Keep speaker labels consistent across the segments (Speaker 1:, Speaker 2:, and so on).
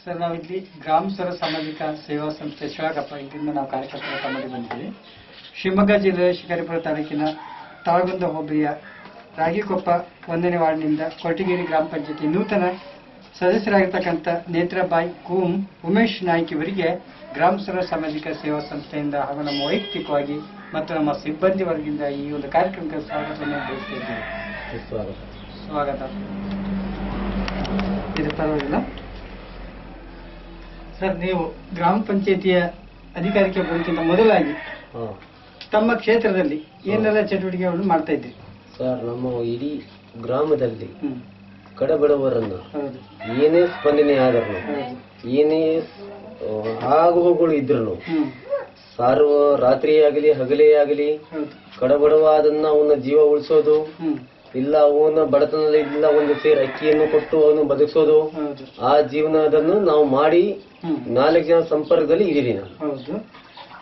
Speaker 1: Sir, ನಾವಿಲ್ಲಿ ಗ್ರಾಮ ಸ್ವರ ಸಾಮಾಜಿಕ ಸೇವಾ ಸಂಸ್ಥೆ ಶಿವಗಪ್ಪ ಇದರಿಂದ ನಾವು ಕಾರ್ಯಕರ್ತರ ತಮ್ಮಲ್ಲಿ ಬಂದಿದ್ದೀವಿ. ಶಿವಮೊಗ್ಗ ಜಿಲ್ಲೆಯ ಶಿಕಾರಿಪುರ ತಾಲೂಕಿನ ತಾಳಗುಂದ ಹೋಬಳಿಯ ರಾಗಿಕೊಪ್ಪ 1ನೇ ವಾರ್ಡ್ನಿಂದ ಕೊರಟಗೆರೆ ಗ್ರಾಮ ಪಂಚಾಯತಿ ನೂತನ ಸದಸ್ಯರಾಗಿರ್ತಕ್ಕಂಥ ನೇತ್ರಾಬಾಯಿ ಕೂಮ್ ಉಮೇಶ್ ನಾಯ್ಕ್ ಇವರಿಗೆ ಗ್ರಾಮ ಸ್ವರ ಸಾಮಾಜಿಕ ಸೇವಾ ಸಂಸ್ಥೆಯಿಂದ ಹಾಗೂ ನಮ್ಮ ವೈಯಕ್ತಿಕವಾಗಿ ಮತ್ತು ನಮ್ಮ ಸಿಬ್ಬಂದಿ ವರ್ಗದಿಂದ ಈ ಒಂದು ಕಾರ್ಯಕ್ರಮಕ್ಕೆ ಸ್ವಾಗತವನ್ನು ಬಯಸ್ತಿದ್ದೇವೆ. ಸ್ವಾಗತ. ಇದು ಪರವಾಗಿಲ್ಲ ಸರ್. ನೀವು ಗ್ರಾಮ ಪಂಚಾಯತಿಯ ಅಧಿಕಾರಕ್ಕೆ ಬರೋಕ್ಕಿಂತ ಮೊದಲಾಗಿ ತಮ್ಮ ಕ್ಷೇತ್ರದಲ್ಲಿ ಏನೆಲ್ಲ ಚಟುವಟಿಕೆಗಳನ್ನು ಮಾಡ್ತಾ ಇದ್ರಿ
Speaker 2: ಸರ್? ನಮ್ಮ ಇಡೀ ಗ್ರಾಮದಲ್ಲಿ ಕಡಬಡವರನ್ನ ಏನೇ ಸ್ಪಂದನೆ ಆದ್ರೂ, ಏನೇ ಆಗುವಗಳು ಇದ್ರು ಸಾರುವ ರಾತ್ರಿ ಆಗಲಿ ಹಗಲೇ ಆಗಲಿ ಕಡಬಡವಾದನ್ನ ಅವನ ಜೀವ ಉಳಿಸೋದು, ಇಲ್ಲ ಅವನ ಬಡತನದಲ್ಲಿ ಇಲ್ಲ ಒಂದು ಸೇರ್ ಅಕ್ಕಿಯನ್ನು ಕೊಟ್ಟು ಅವನು ಬದುಕಿಸೋದು, ಆ ಜೀವನದನ್ನು ನಾವು ಮಾಡಿ 4 ಜನ ಸಂಪರ್ಕದಲ್ಲಿ ಇದೀವಿ ನಾವು.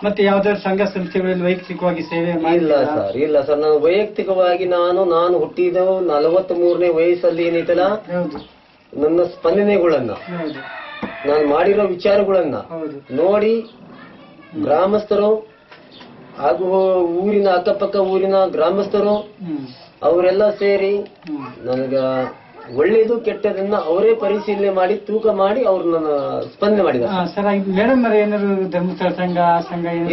Speaker 1: ಮತ್ತೆ ಯಾವ್ದಾದ್ರು ಸಂಘ ಸಂಸ್ಥೆಗಳಲ್ಲಿ ವೈಯಕ್ತಿಕವಾಗಿ ಸೇವೆ
Speaker 2: ಇಲ್ಲ ಸರ್. ನಾನು ವೈಯಕ್ತಿಕವಾಗಿ ನಾನು ಹುಟ್ಟಿದ 43ನೇ ವಯಸ್ಸಲ್ಲಿ ಏನೈತಲ್ಲ, ನನ್ನ ಸ್ಪಂದನೆಗಳನ್ನ, ನಾನು ಮಾಡಿರೋ ವಿಚಾರಗಳನ್ನ ನೋಡಿ ಗ್ರಾಮಸ್ಥರು ಹಾಗೂ ಊರಿನ ಅಕ್ಕಪಕ್ಕ ಊರಿನ ಗ್ರಾಮಸ್ಥರು ಅವರೆಲ್ಲ ಸೇರಿ ನನಗ ಒಳ್ಳೇದು ಕೆಟ್ಟದನ್ನ ಅವರೇ ಪರಿಶೀಲನೆ ಮಾಡಿ ತೂಕ ಮಾಡಿ ಅವ್ರನ್ನ ಸ್ಪಂದನೆ ಮಾಡಿದ್ದಾರೆ.
Speaker 1: ಸರ್, ಮೇಡಮ್ ಏನಾದ್ರು ಧರ್ಮಸ್ಥಳ ಸಂಘ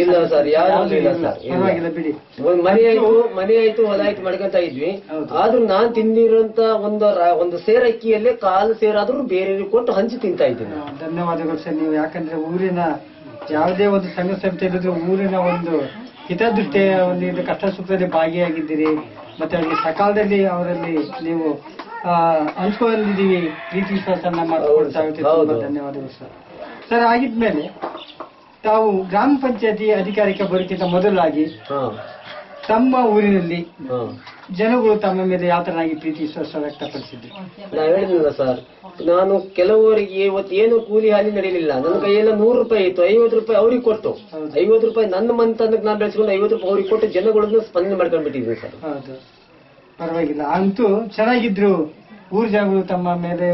Speaker 2: ಇಲ್ಲ ಸರ್, ಯಾರು ಇಲ್ಲ ಸರ್. ಮನೆ ಆಯ್ತು ಹೊಲ ಆಯ್ತು ಮಾಡ್ಕೊಂತ ಇದ್ವಿ. ಆದ್ರೂ ನಾನ್ ತಿಂದಿರೋಂತ ಒಂದು ಸೇರ್ ಅಕ್ಕಿಯಲ್ಲೇ ಕಾಲು ಸೇರಾದ್ರೂ ಬೇರೆ ಕೊಟ್ಟು ಹಂಚಿ ತಿಂತಾ ಇದ್ದೀನಿ.
Speaker 1: ಧನ್ಯವಾದಗಳು ಸರ್. ನೀವು ಯಾಕಂದ್ರೆ ಊರಿನ ಯಾವುದೇ ಒಂದು ಸಂಘ ಸಂಸ್ಥೆ ಇರೋದು ಊರಿನ ಒಂದು ಹಿತದೃಷ್ಟಿಯ ಒಂದು ಕಷ್ಟ ಸುಖದಲ್ಲಿ ಭಾಗಿಯಾಗಿದ್ದೀರಿ. ಮತ್ತೆ ಅವರಿಗೆ ಸಕಾಲದಲ್ಲಿ ಅವರಲ್ಲಿ ನೀವು ಅನ್ಕೊಂಡಿದ್ದೀವಿ, ಪ್ರೀತಿ ವಿಶ್ವಾಸನ ಮಾಡ್ಕೊಳ್ತಾ ಇರ್ತೀವಿ. ಧನ್ಯವಾದಗಳು ಸರ್. ಸರ್, ಆಗಿದ್ಮೇಲೆ ತಾವು ಗ್ರಾಮ ಪಂಚಾಯತಿ ಅಧಿಕಾರಕ್ಕೆ ಬರೋಕ್ಕಿಂತ ಮೊದಲಾಗಿ ತಮ್ಮ ಊರಿನಲ್ಲಿ ಜನಗಳು ತಮ್ಮ ಮೇಲೆ ಯಾವ ತರನಾಗಿ ಪ್ರೀತಿ ವಿಶ್ವಾಸ ವ್ಯಕ್ತಪಡಿಸಿದ್ರು?
Speaker 2: ನಾ ಹೇಳಿದ್ನಲ್ಲ ಸರ್, ನಾನು ಕೆಲವರಿಗೆ ಇವತ್ತೇನು ಕೂಲಿ ಹಾಲಿ ನಡೆಯಲಿಲ್ಲ. ನನ್ನ ಕೈಯೆಲ್ಲ 100 ರೂಪಾಯಿ ಇತ್ತು, 50 ರೂಪಾಯಿ ಅವ್ರಿಗೆ ಕೊಟ್ಟು, 50 ರೂಪಾಯಿ ನನ್ನ ಮಂತನಕ್ಕೆ ನಾನು ಬೆಳೆಸ್ಕೊಂಡು 50 ರೂಪಾಯಿ ಅವ್ರಿಗೆ ಕೊಟ್ಟು ಜನಗಳನ್ನ ಸ್ಪಂದನೆ ಮಾಡ್ಕೊಂಡ್ಬಿಟ್ಟಿದ್ದೀನಿ ಸರ್.
Speaker 1: ಹೌದು, ಪರವಾಗಿಲ್ಲ. ಅಂತೂ ಚೆನ್ನಾಗಿದ್ರು ಊರ್ ಜನಗಳು ತಮ್ಮ ಮೇಲೆ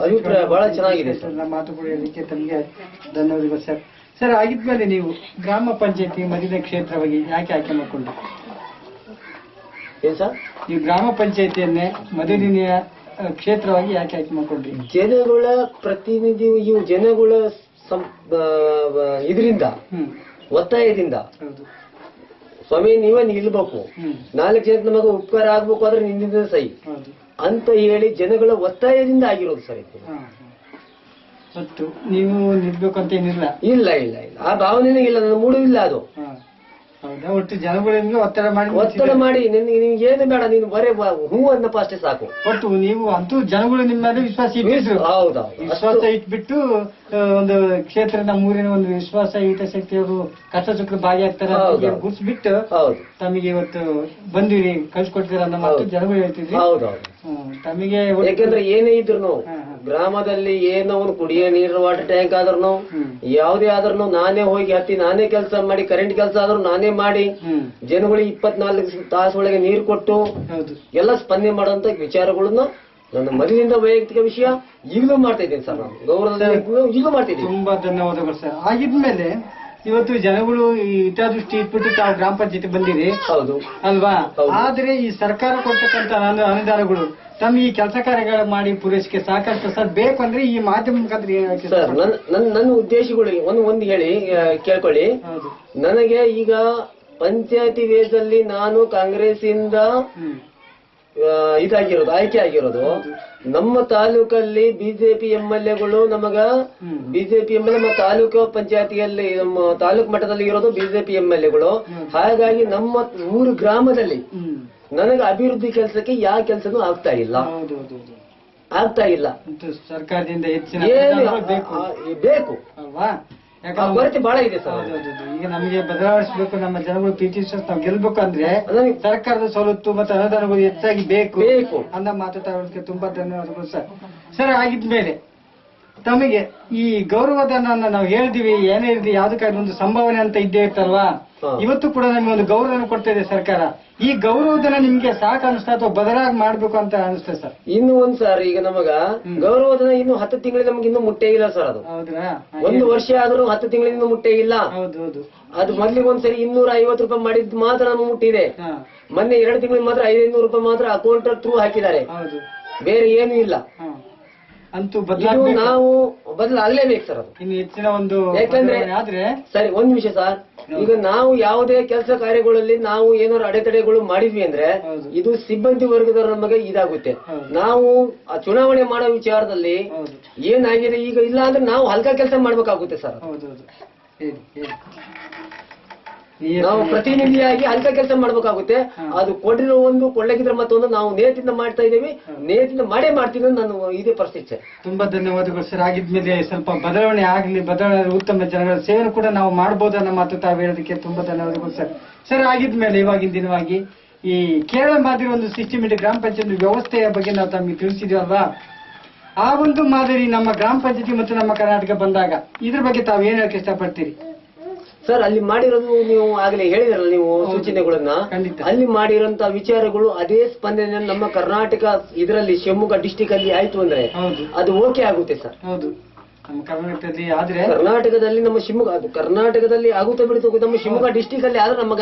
Speaker 2: ಅಭಿಪ್ರಾಯ ಬಹಳ ಚೆನ್ನಾಗಿದೆ ಸರ್.
Speaker 1: ಮಾತುಗಳು ಹೇಳಲಿಕ್ಕೆ ತಮಗೆ ಧನ್ಯವಾದಗಳು ಸರ್. ಸರ್, ಆಗಿದ್ಮೇಲೆ ನೀವು ಗ್ರಾಮ ಪಂಚಾಯತಿ ಮದಿನ ಕ್ಷೇತ್ರವಾಗಿ ಯಾಕೆ ಆಯ್ಕೆ ಮಾಡಿಕೊಂಡ್ರಿ?
Speaker 2: ಏನ್ ಸರ್?
Speaker 1: ನೀವು ಗ್ರಾಮ ಪಂಚಾಯತಿಯನ್ನೇ ಮೊದಲನೆಯ ಕ್ಷೇತ್ರವಾಗಿ ಯಾಕೆ ಆಯ್ಕೆ ಮಾಡಿಕೊಂಡ್ರಿ?
Speaker 2: ಜನಗಳ ಪ್ರತಿನಿಧಿ, ಇವು ಜನಗಳ ಇದರಿಂದ ಒತ್ತಾಯದಿಂದ ಸ್ವಾಮಿ ನೀವೇ ನಿಲ್ಬೇಕು, 4 ಜನಕ್ಕೆ ನಮಗ ಉಪಕಾರ ಆಗ್ಬೇಕು ಆದ್ರೆ ನಿನ್ನಿಂದ ಸಹಿ ಅಂತ ಹೇಳಿ ಜನಗಳ ಒತ್ತಾಯದಿಂದ ಆಗಿರೋದು ಸರ್.
Speaker 1: ಮತ್ತು ನೀವು ನಿಲ್ಬೇಕು ಅಂತ ಏನಿಲ್ಲ?
Speaker 2: ಇಲ್ಲ, ಆ ಭಾವನೆ ಇಲ್ಲ, ನನ್ನ ಮೂಡು ಇಲ್ಲ ಅದು.
Speaker 1: ಹೌದಾ? ಒಟ್ಟು ಜನಗಳಿಗೆ ಒತ್ತಡ
Speaker 2: ಮಾಡಿ ನಿನ್ಗೆ ಏನು ಬೇಡ, ನೀನು ಬರೇ ಹೂ ಅನ್ನಪ್ಪ ಅಷ್ಟೇ ಸಾಕು.
Speaker 1: ಒಟ್ಟು ನೀವು ಅಂತೂ ಜನಗಳು ನಿಮ್ಮ ಮೇಲೆ ವಿಶ್ವಾಸ ಇಟ್ಟಿದ್ರು.
Speaker 2: ಹೌದಾ?
Speaker 1: ವಿಶ್ವಾಸ ಇಟ್ಬಿಟ್ಟು ಒಂದು ಕ್ಷೇತ್ರ ನಮ್ಮ ಊರಿನ ಒಂದು ವಿಶ್ವಾಸ ಹಿತಾಸಕ್ತಿಯವರು ಕಷ್ಟ ಸುಖ ಭಾಗಿಯಾಗ್ತಾರೆ ಗುರ್ಸ್ಬಿಟ್ಟು ತಮಗೆ ಇವತ್ತು ಬಂದಿರಿ ಕಳ್ಸಿಕೊಡ್ತೀರ ಅನ್ನೋ ಮಾತು ಜನಗಳು ಹೇಳ್ತಿದ್ವಿ.
Speaker 2: ಹೌದೌದು.
Speaker 1: ತಮಗೆ
Speaker 2: ಯಾಕಂದ್ರೆ ಏನೇ ಇದ್ರು ಗ್ರಾಮದಲ್ಲಿ ಏನೋ ಒಂದು ಕುಡಿಯೋ ನೀರು ವಾಟರ್ ಟ್ಯಾಂಕ್ ಆದ್ರೂ ಯಾವುದೇ ಆದ್ರೂ ನಾನೇ ಹೋಗಿ ಹತ್ತಿ ನಾನೇ ಕೆಲಸ ಮಾಡಿ, ಕರೆಂಟ್ ಕೆಲಸ ಆದ್ರೂ ನಾನೇ ಮಾಡಿ ಜನಗಳಿಗೆ 24 ತಾಸೊಳಗೆ ನೀರು ಕೊಟ್ಟು ಎಲ್ಲ ಸ್ಪಂದನೆ ಮಾಡುವಂತ ವಿಚಾರಗಳನ್ನ ನನ್ನ ಮೊದಲಿನಿಂದ ವೈಯಕ್ತಿಕ ವಿಷಯ ಈಗಲೂ ಮಾಡ್ತಾ ಇದ್ದೀನಿ ಸರ್. ನಾನು ಗೌರವದಲ್ಲಿ ಈಗಲೂ ಮಾಡ್ತಿದ್ದೀನಿ.
Speaker 1: ತುಂಬಾ ಧನ್ಯವಾದಗಳು ಸರ್. ಆಗಿದ್ಮೇಲೆ ಇವತ್ತು ಜನಗಳು ಈ ಹಿತದೃಷ್ಟಿ ಇಟ್ಬಿಟ್ಟು ತಾವು ಗ್ರಾಮ ಪಂಚಾಯತಿ ಬಂದಿರಿ, ಹೌದು ಅಲ್ವಾ? ಆದ್ರೆ ಈ ಸರ್ಕಾರ ಕೊಡ್ತಕ್ಕಂತ ಅನುದಾನಗಳು ತಮ್ಮ ಈ ಕೆಲಸ ಕಾರ್ಯಗಳ ಮಾಡಿ ಪೂರೈಸಿಕೆ ಸಾಕಷ್ಟು ಸರ್. ಬೇಕು ಅಂದ್ರೆ ಈ ಮಾಧ್ಯಮ ಮುಖಾಂತರ
Speaker 2: ಸರ್ ನನ್ನ ಉದ್ದೇಶಗಳು ಒಂದು ಹೇಳಿ ಕೇಳ್ಕೊಳ್ಳಿ. ನನಗೆ ಈಗ ಪಂಚಾಯತಿ ವೇಜಲ್ಲಿ ನಾನು ಕಾಂಗ್ರೆಸ್ ಇಂದ ಇದಾಗಿರೋದು, ಆಯ್ಕೆ ಆಗಿರೋದು. ನಮ್ಮ ತಾಲೂಕಲ್ಲಿ ಬಿಜೆಪಿ MLAಗಳು ನಮಗ ಬಿಜೆಪಿ MLA ನಮ್ಮ ತಾಲೂಕು ಪಂಚಾಯತಿಯಲ್ಲಿ ನಮ್ಮ ತಾಲೂಕು ಮಟ್ಟದಲ್ಲಿ ಇರೋದು ಬಿಜೆಪಿ MLAಗಳು. ಹಾಗಾಗಿ ನಮ್ಮ ಊರು ಗ್ರಾಮದಲ್ಲಿ ನನಗೆ ಅಭಿವೃದ್ಧಿ ಕೆಲಸಕ್ಕೆ ಯಾವ ಕೆಲಸನೂ ಆಗ್ತಾ ಇಲ್ಲ.
Speaker 1: ಸರ್ಕಾರದಿಂದ ಹೆಚ್ಚಿನ
Speaker 2: ಬೇಕು
Speaker 1: ಅಲ್ವಾ?
Speaker 2: ಕೊರತೆ ಬಹಳ ಇದೆ ಸರ್.
Speaker 1: ಈಗ ನಮಗೆ ಬದಲಾಯಿಸಬೇಕು, ನಮ್ಮ ಜನಗಳು ಪ್ರೀತಿ ವಿಶ್ವಾಸ ನಾವು ಗೆಲ್ಬೇಕು ಅಂದ್ರೆ ಸರ್ಕಾರದ ಸವಲತ್ತು ಮತ್ತು ಅನುದಾನಗಳು ಹೆಚ್ಚಾಗಿ ಬೇಕು ಅನ್ನೋ ಮಾತು ತುಂಬಾ ಧನ್ಯವಾದಗಳು ಸರ್. ಸರ್, ಆಗಿದ್ಮೇಲೆ ತಮಗೆ ಈ ಗೌರವಧನ ನಾವು ಹೇಳ್ತೀವಿ, ಏನೇ ಇರಲಿ ಯಾವ್ದಕ್ಕಾಗಿ ಒಂದು ಸಂಭಾವನೆ ಅಂತ ಇದ್ದೇ ಇರ್ತಲ್ವಾ, ಇವತ್ತು ಕೂಡ ನಮಗೆ ಒಂದು ಗೌರವನ ಕೊಡ್ತಾ ಇದೆ ಸರ್ಕಾರ. ಈ ಗೌರವಧನ ನಿಮ್ಗೆ ಸಾಕು ಅನಿಸ್ತಾ ಅಥವಾ ಬದಲಾಗಿ ಮಾಡ್ಬೇಕು ಅಂತ ಅನಿಸ್ತದೆ ಸರ್?
Speaker 2: ಇನ್ನು ಒಂದ್ ಸರ್, ಈಗ ನಮಗ ಗೌರವಧನ ಇನ್ನು 10 ತಿಂಗಳಿಗೆ ನಮ್ಗೆ ಇನ್ನೂ ಮುಟ್ಟೇ ಇಲ್ಲ ಸರ್. ಅದು
Speaker 1: ಹೌದಾ?
Speaker 2: 1 ವರ್ಷ ಆದ್ರೂ 10 ತಿಂಗಳಿಂದ ಮುಟ್ಟೇ ಇಲ್ಲ.
Speaker 1: ಹೌದು.
Speaker 2: ಅದು ಮೊದ್ಲಿಗೆ ಒಂದ್ಸರಿ 250 ರೂಪಾಯಿ ಮಾಡಿದ್ ಮಾತ್ರ ನಮ್ಗೆ ಮುಟ್ಟಿದೆ. ಮೊನ್ನೆ 2 ತಿಂಗಳಿಗೆ ಮಾತ್ರ 500 ರೂಪಾಯಿ ಮಾತ್ರ ಅಕೌಂಟ್ ಥ್ರೂ ಹಾಕಿದ್ದಾರೆ, ಬೇರೆ ಏನು ಇಲ್ಲ.
Speaker 1: ಅಂತೂ
Speaker 2: ನಾವು ಬದಲಾಗಲೇಬೇಕು ಸರ್. ಅದು
Speaker 1: ಇನ್ನು ಹೆಚ್ಚಿನ ಒಂದು
Speaker 2: ಯಾಕಂದ್ರೆ ಆದ್ರೆ ಸರಿ, ಒಂದ್ ನಿಮಿಷ ಸರ್. ಈಗ ನಾವು ಯಾವುದೇ ಕೆಲಸ ಕಾರ್ಯಗಳಲ್ಲಿ ನಾವು ಏನಾದ್ರು ಅಡೆತಡೆಗಳು ಮಾಡಿದ್ವಿ ಅಂದ್ರೆ ಇದು ಸಿಬ್ಬಂದಿ ವರ್ಗದವರ ನಮಗೆ ಇದಾಗುತ್ತೆ. ನಾವು ಚುನಾವಣೆ ಮಾಡೋ ವಿಚಾರದಲ್ಲಿ ಏನಾಗಿದೆ ಈಗ ಇಲ್ಲ ಅಂದ್ರೆ ನಾವು ಹಲ್ಕ ಕೆಲಸ ಮಾಡ್ಬೇಕಾಗುತ್ತೆ ಸರ್. ನಾವು ಪ್ರತಿನಿಧಿಯಾಗಿ ಹಲ್ಕ ಕೆಲಸ ಮಾಡ್ಬೇಕಾಗುತ್ತೆ. ಅದು ಕೊಟ್ಟಿರೋ ಒಂದು ಕೊಳ್ಳಗಿದ್ರೆ ಮತ್ತೊಂದು ನಾವು ನೇತಿಂದ ಮಾಡ್ತಾ ಇದ್ದೀವಿ, ನೇತಿಂದ ಮಾಡೇ ಮಾಡ್ತೀವಿ. ನಾನು ಇದೇ ಪರಿಸ್ಥಿತಿ.
Speaker 1: ತುಂಬಾ ಧನ್ಯವಾದಗಳು ಸರ್. ಆಗಿದ್ಮೇಲೆ ಸ್ವಲ್ಪ ಬದಲಾವಣೆ ಆಗ್ಲಿ, ಬದಲಾವಣೆ ಉತ್ತಮ ಜನಗಳ ಸೇವೆ ಕೂಡ ನಾವು ಮಾಡಬಹುದು ಅನ್ನೋ ಮಾತು ತಾವು ಹೇಳೋದಕ್ಕೆ ತುಂಬಾ ಧನ್ಯವಾದಗಳು ಸರ್. ಸರ್, ಆಗಿದ್ಮೇಲೆ ಇವಾಗಿನ ದಿನವಾಗಿ ಈ ಕೇರಳ ಮಾದರಿ ಒಂದು ಸಿಸ್ಟಮೆಟಿಕ್ ಗ್ರಾಮ ಪಂಚಾಯತ್ ವ್ಯವಸ್ಥೆಯ ಬಗ್ಗೆ ನಾವು ತಮಗೆ ತಿಳಿಸಿದ್ವಲ್ವಾ, ಆ ಒಂದು ಮಾದರಿ ನಮ್ಮ ಗ್ರಾಮ ಪಂಚಾಯತಿ ಮತ್ತು ನಮ್ಮ ಕರ್ನಾಟಕ ಬಂದಾಗ ಇದ್ರ ಬಗ್ಗೆ ತಾವು ಏನ್ ಹೇಳಕ್ಕೆ ಇಷ್ಟಪಡ್ತೀರಿ
Speaker 2: ಸರ್? ಅಲ್ಲಿ ಮಾಡಿರೋದು ನೀವು ಆಗಲೇ ಹೇಳಿದ್ರಲ್ಲ, ನೀವು ಸೂಚನೆಗಳನ್ನ ಅಲ್ಲಿ ಮಾಡಿರೋಂತ ವಿಚಾರಗಳು ಅದೇ ಸ್ಪಂದನೆ ನಮ್ಮ ಕರ್ನಾಟಕ ಇದರಲ್ಲಿ ಶಿವಮೊಗ್ಗ ಡಿಸ್ಟಿಕ್ ಅಲ್ಲಿ ಆಯ್ತು ಅಂದ್ರೆ ಅದು ಓಕೆ ಆಗುತ್ತೆ ಸರ್.
Speaker 1: ಹೌದು, ನಮ್ಮ ಕರ್ನಾಟಕದಲ್ಲಿ ಆದ್ರೆ
Speaker 2: ಕರ್ನಾಟಕದಲ್ಲಿ ನಮ್ಮ ಶಿವಮೊಗ್ಗ ಅದು ಕರ್ನಾಟಕದಲ್ಲಿ ಆಗುತ್ತೆ ಬಿಡುತ್ತೆ, ನಮ್ಮ ಶಿವಮೊಗ್ಗ ಡಿಸ್ಟಿಕ್ ಅಲ್ಲಿ ಆದ್ರೆ ನಮಗ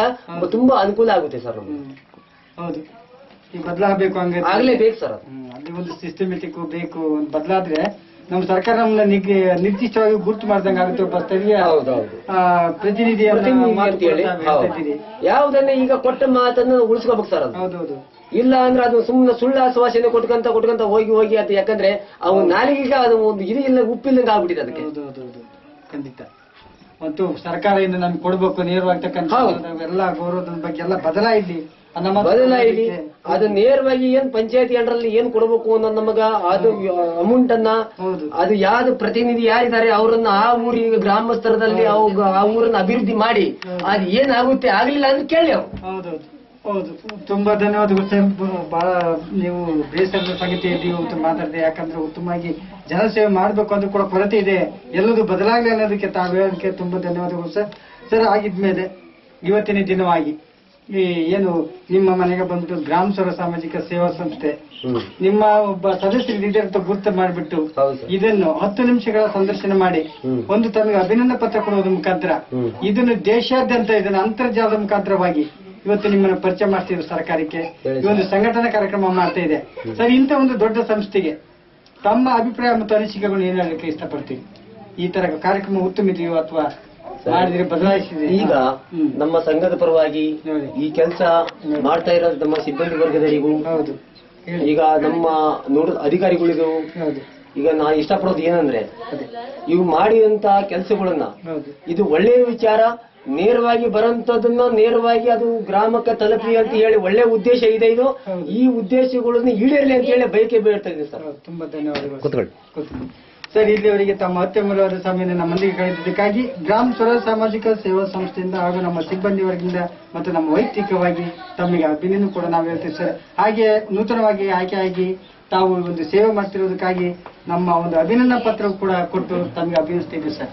Speaker 2: ತುಂಬಾ ಅನುಕೂಲ ಆಗುತ್ತೆ ಸರ್.
Speaker 1: ಹೌದು, ಈ ಬದಲಾಗಬೇಕು
Speaker 2: ಆಗ್ಲೇಬೇಕು ಸರ್.
Speaker 1: ಅಲ್ಲಿ ಒಂದು ಸಿಸ್ಟಮೆಟಿಕ್ ಬೇಕು, ಒಂದು ಬದಲಾದ್ರೆ ನಮ್ಮ ಸರ್ಕಾರ ನಮ್ಮನ್ನ ನಿರ್ದಿಷ್ಟವಾಗಿ ಗುರುತು ಮಾಡ್ದಂಗ ಆಗುತ್ತೆ. ಒಬ್ಬ ಸ್ಥಳೀಯ ಪ್ರತಿನಿಧಿ
Speaker 2: ಯಾವುದನ್ನ ಈಗ ಕೊಟ್ಟ ಮಾತನ್ನ ಉಳಿಸ್ಕೋಬೇಕು ಸರ್. ಅದು
Speaker 1: ಹೌದೌದು.
Speaker 2: ಇಲ್ಲ ಅಂದ್ರೆ ಅದು ಸುಮ್ಮನೆ ಸುಳ್ಳು ಆಶ್ವಾಸನೆ ಕೊಟ್ಕೊಂತ ಹೋಗಿ ಅದು, ಯಾಕಂದ್ರೆ ಅವು ನಾಲಿಗೆಗೆ ಅದು ಒಂದು ಇದು ಇಲ್ಲ, ಉಪ್ಪಿಲ್ಲಂಗ ಆಗ್ಬಿಟ್ಟಿದೆ ಅದಕ್ಕೆ.
Speaker 1: ಹೌದೌದು, ಖಂಡಿತ. ಮತ್ತು ಸರ್ಕಾರದಿಂದ ನಮ್ಗೆ ಕೊಡ್ಬೇಕು ನೇರವಾಗ್ತಕ್ಕಂಥ ಎಲ್ಲ ಗೌರವದ ಬಗ್ಗೆ ಎಲ್ಲ ಬದಲಾಯಿಲಿ.
Speaker 2: ಅದು ನೇರವಾಗಿ ಏನ್ ಪಂಚಾಯತಿ ಅಂಡರಲ್ಲಿ ಏನ್ ಕೊಡಬೇಕು ಅನ್ನೋ ನಮಗ ಅದು ಅಮೌಂಟ್ ಅನ್ನ ಅದು ಯಾವ್ದು ಪ್ರತಿನಿಧಿ ಯಾರಿದ್ದಾರೆ ಅವರನ್ನ ಆ ಊರಿಗೆ ಗ್ರಾಮಸ್ತರದಲ್ಲಿ ಆ ಊರನ್ನ ಅಭಿವೃದ್ಧಿ ಮಾಡಿ ಅದು ಏನಾಗುತ್ತೆ ಆಗ್ಲಿಲ್ಲ ಅಂತ ಕೇಳಿ ಅವ್ರು.
Speaker 1: ಹೌದು, ತುಂಬಾ ಧನ್ಯವಾದಗಳು ಸರ್. ಬಹಳ ನೀವು ಬೇಸರದ ಸಂಗತಿ ನೀವು ಮಾತಾಡಿದೆ. ಯಾಕಂದ್ರೆ ಉತ್ತಮವಾಗಿ ಜನಸೇವೆ ಮಾಡ್ಬೇಕು ಅಂತ ಕೂಡ ಕೊರತೆ ಇದೆ, ಎಲ್ಲದೂ ಬದಲಾಗಲಿ ಅನ್ನೋದಕ್ಕೆ ತಾವು ಹೇಳೋದಕ್ಕೆ ತುಂಬಾ ಧನ್ಯವಾದಗಳು ಸರ್. ಸರ್, ಆಗಿದ್ಮೇಲೆ ಇವತ್ತಿನ ದಿನವಾಗಿ ಈ ಏನು ನಿಮ್ಮ ಮನೆಗೆ ಬಂದ್ಬಿಟ್ಟು ಗ್ರಾಮ ಸ್ವರ ಸಾಮಾಜಿಕ ಸೇವಾ ಸಂಸ್ಥೆ ನಿಮ್ಮ ಒಬ್ಬ ಸದಸ್ಯರಿಗೆ ಗುರುತು ಮಾಡಿಬಿಟ್ಟು ಇದನ್ನು 10 ನಿಮಿಷಗಳ ಸಂದರ್ಶನ ಮಾಡಿ ಒಂದು ತಮಗೆ ಅಭಿನಂದನೆ ಪತ್ರ ಕೊಡುವುದರ ಮುಖಾಂತರ ಇದನ್ನು ದೇಶಾದ್ಯಂತ ಇದನ್ನು ಅಂತರ್ಜಾಲದ ಮುಖಾಂತರವಾಗಿ ಇವತ್ತು ನಿಮ್ಮನ್ನು ಪರಿಚಯ ಮಾಡ್ತಿದ್ರು ಸರ್ಕಾರಕ್ಕೆ. ಈ ಒಂದು ಸಂಘಟನಾ ಕಾರ್ಯಕ್ರಮ ಮಾಡ್ತಾ ಇದೆ ಸರ್. ಇಂಥ ಒಂದು ದೊಡ್ಡ ಸಂಸ್ಥೆಗೆ ತಮ್ಮ ಅಭಿಪ್ರಾಯ ಮತ್ತು ಅನಿಸಿಕೆಗಳನ್ನು ಏನ್ ಹೇಳಲಿಕ್ಕೆ ಇಷ್ಟಪಡ್ತೀವಿ? ಈ ತರ ಕಾರ್ಯಕ್ರಮ ಉತ್ತಮ ಇದೆಯೋ ಅಥವಾ ಮಾಡಿದ್ರೆ ಬದಲಾಯಿಸಿದೆ?
Speaker 2: ಈಗ ನಮ್ಮ ಸಂಘದ ಪರವಾಗಿ ಈ ಕೆಲಸ ಮಾಡ್ತಾ ಇರೋದು ನಮ್ಮ ಸಿಬ್ಬಂದಿ ವರ್ಗದವರಿಗೂ, ಈಗ ನಮ್ಮ ಅಧಿಕಾರಿಗಳಿಗೂ ಈಗ ನಾ ಇಷ್ಟಪಡೋದು ಏನಂದ್ರೆ ಇವು ಮಾಡಿದಂತ ಕೆಲಸಗಳನ್ನ ಇದು ಒಳ್ಳೆಯ ವಿಚಾರ, ನೇರವಾಗಿ ಬರೋಂಥದನ್ನ ನೇರವಾಗಿ ಅದು ಗ್ರಾಮಕ್ಕೆ ತಲುಪಲಿ ಅಂತ ಹೇಳಿ ಒಳ್ಳೆ ಉದ್ದೇಶ ಇದೆ. ಇದು ಈ ಉದ್ದೇಶಗಳನ್ನು ಈಡೇರಲಿ ಅಂತ ಹೇಳಿ ಬಯಕೆ ಬೀಳ್ತಾ ಇದೆ ಸರ್.
Speaker 1: ತುಂಬಾ ಧನ್ಯವಾದಗಳು ಸರ್. ಇಲ್ಲಿಯವರೆಗೆ ತಮ್ಮ ಅತ್ಯಮೂಲ್ಯವಾದ ಸಮಯವನ್ನು ನಮ್ಮೊಂದಿಗೆ ಕಳೆದಿದ್ದಕ್ಕಾಗಿ ಗ್ರಾಮ ಸ್ವರ ಸಾಮಾಜಿಕ ಸೇವಾ ಸಂಸ್ಥೆಯಿಂದ ಹಾಗೂ ನಮ್ಮ ಸಿಬ್ಬಂದಿ ವರ್ಗದಿಂದ ಮತ್ತು ನಮ್ಮ ವೈಯಕ್ತಿಕವಾಗಿ ತಮಗೆ ಅಭಿನಂದನೆ ಕೂಡ ನಾವು ಹೇಳ್ತೀವಿ ಸರ್. ಹಾಗೆ ನೂತನವಾಗಿ ಆಯ್ಕೆಯಾಗಿ ತಾವು ಒಂದು ಸೇವೆ ಮಾಡ್ತಿರೋದಕ್ಕಾಗಿ ನಮ್ಮ ಒಂದು ಅಭಿನಂದನಾ ಪತ್ರ ಕೂಡ ಕೊಟ್ಟು ತಮಗೆ ಅಭಿನಂದಿಸ್ತಿದ್ದೀವಿ ಸರ್.